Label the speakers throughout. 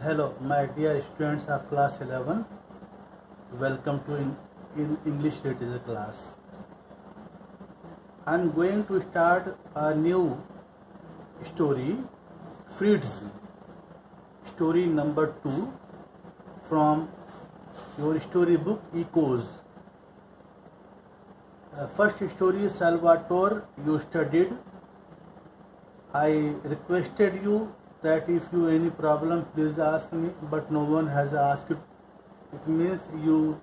Speaker 1: Hello, my dear students of class 11. Welcome to English literature class. I am going to start a new story, Fritz. Story number 2 from your storybook Echoes. First story, Salvatore, you studied. I requested you that if you any problem, please ask me, but no one has asked. It means you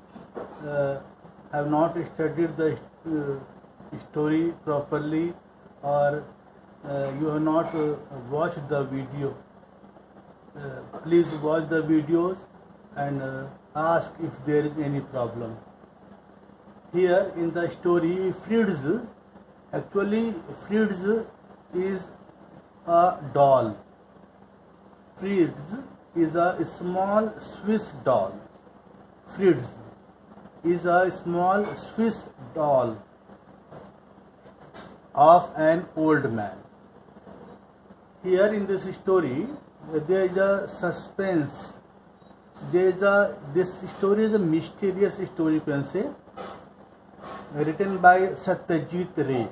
Speaker 1: have not studied the story properly, or you have not watched the video. Please watch the videos and ask if there is any problem. Here in the story, Fritz, actually Fritz is a doll. Fritz is a small Swiss doll. Fritz is a small Swiss doll of an old man. Here in this story, there is a suspense. This story is a mysterious story, you can say, written by Satyajit Ray.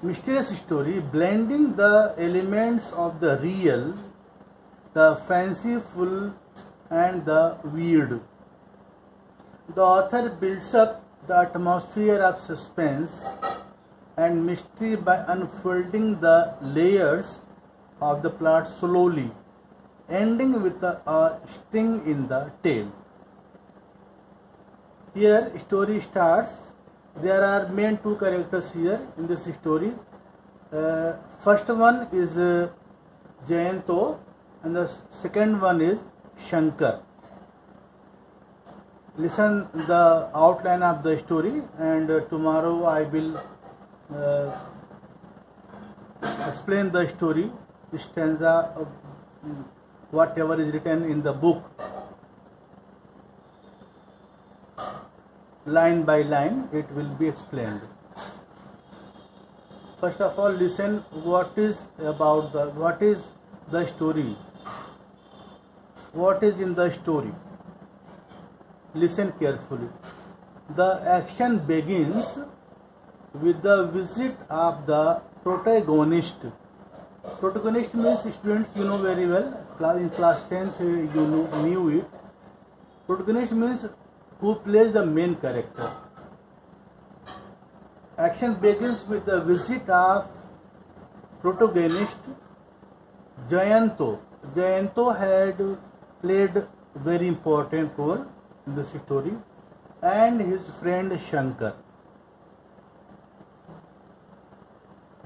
Speaker 1: Mysterious story blending the elements of the real, the fanciful and the weird. The author builds up the atmosphere of suspense and mystery by unfolding the layers of the plot slowly, ending with a sting in the tail. Here story starts. There are main two characters here in this story. First one is Jayanto and the second one is Shankar. Listen the outline of the story, and tomorrow I will explain the story, stanza, whatever is written in the book, line by line it will be explained. First of all, listen what is the story, what is in the story. Listen carefully. The action begins with the visit of the protagonist. Protagonist means, students, you know very well, in class 10th you knew it. Protagonist means who plays the main character. Action begins with the visit of protagonist Jayanto. Jayanto had played very important role in this story, and his friend Shankar.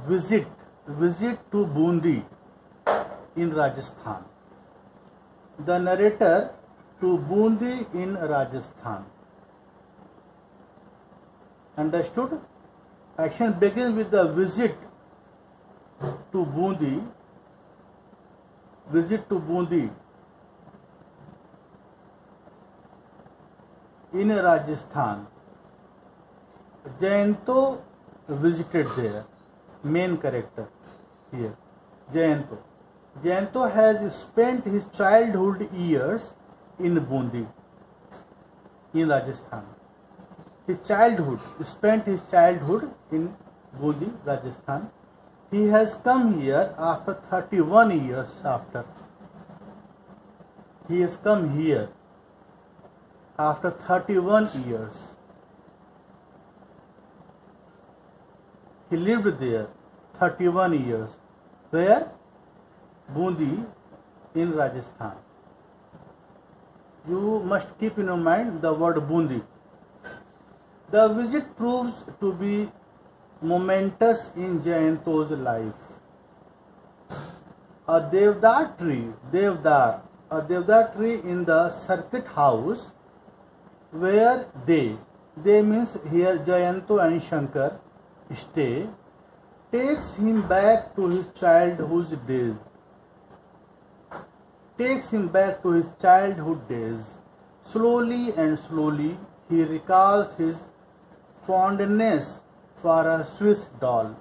Speaker 1: Visit to Bundi in Rajasthan. The narrator to Bundi in Rajasthan. Understood? Action begins with the visit to Bundi. Visit to Bundi in Rajasthan. Jayanto visited there. Main character here, Jayanto. Jayanto has spent his childhood years in Bundi, in Rajasthan. Spent his childhood in Bundi, Rajasthan. He has come here after 31 years after. He has come here after 31 years. He lived there 31 years. Where? Bundi in Rajasthan. You must keep in your mind the word Bundi. The visit proves to be momentous in Jayanto's life. A Devdar tree in the circuit house where they means here Jayanto and Shankar stay, takes him back to his childhood days. Slowly and slowly he recalls his fondness for a Swiss doll.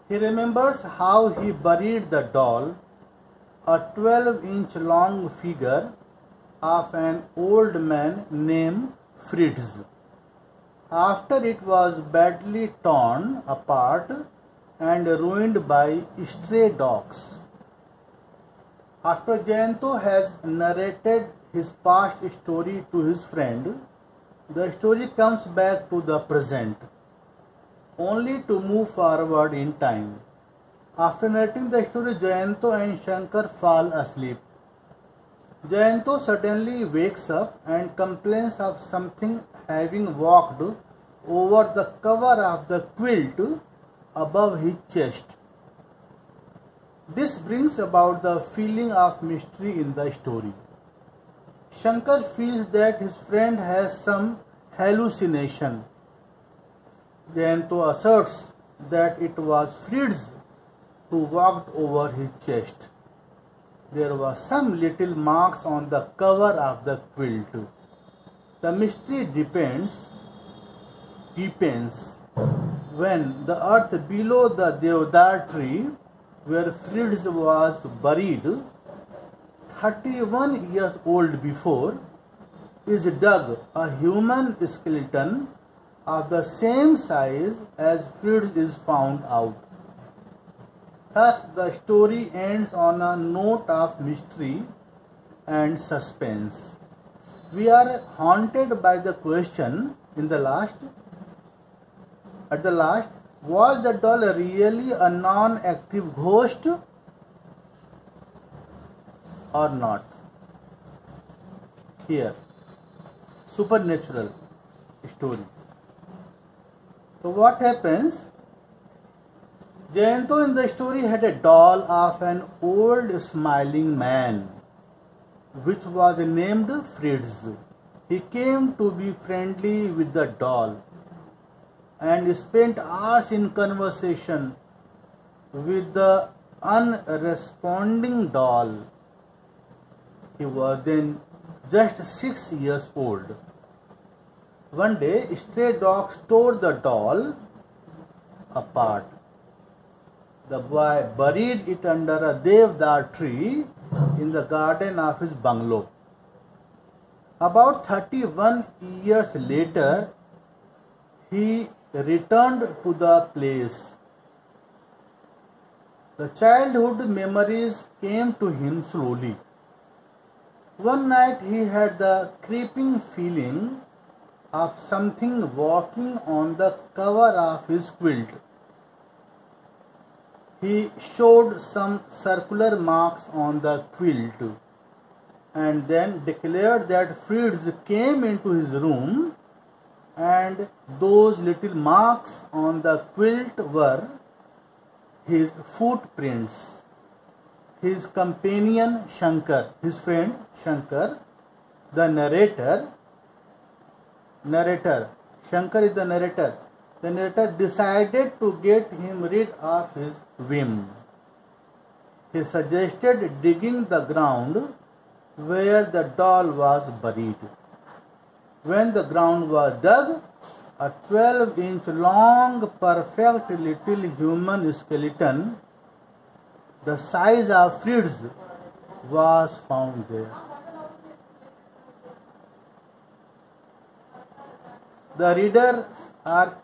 Speaker 1: He remembers how he buried the doll, a 12-inch long figure of an old man named Fritz, after it was badly torn apart and ruined by stray dogs. After Jayanto has narrated his past story to his friend, the story comes back to the present, only to move forward in time. After narrating the story, Jayanto and Shankar fall asleep. Jayanto suddenly wakes up and complains of something having walked over the cover of the quilt above his chest. This brings about the feeling of mystery in the story. Shankar feels that his friend has some hallucination. Jayanto asserts that it was Fritz who walked over his chest. There were some little marks on the cover of the quilt. The mystery deepens when the earth below the Deodar tree, where Fritz was buried 31 years old before, is dug. A human skeleton of the same size as Fritz is found out. Thus, the story ends on a note of mystery and suspense. We are haunted by the question at the last, was the doll really a non-active ghost or not? Here, supernatural story. So what happens? Jayanto in the story had a doll of an old smiling man, which was named Fritz. He came to be friendly with the doll and spent hours in conversation with the unresponding doll. He was then just 6 years old. One day, stray dogs tore the doll apart. The boy buried it under a Devdar tree in the garden of his bungalow. About 31 years later, he returned to the place. The childhood memories came to him slowly. One night he had the creeping feeling of something walking on the cover of his quilt. He showed some circular marks on the quilt and then declared that Fritz came into his room, and those little marks on the quilt were his footprints. His companion Shankar, his friend Shankar, the narrator, Shankar is the narrator. The narrator decided to get him rid of his whim. He suggested digging the ground where the doll was buried. When the ground was dug, a 12-inch long, perfect little human skeleton, the size of Fritz, was found there. The readers are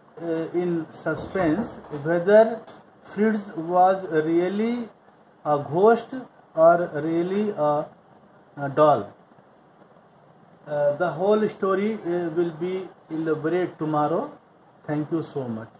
Speaker 1: in suspense whether Fritz was really a ghost or really a doll. The whole story will be elaborated tomorrow. Thank you so much.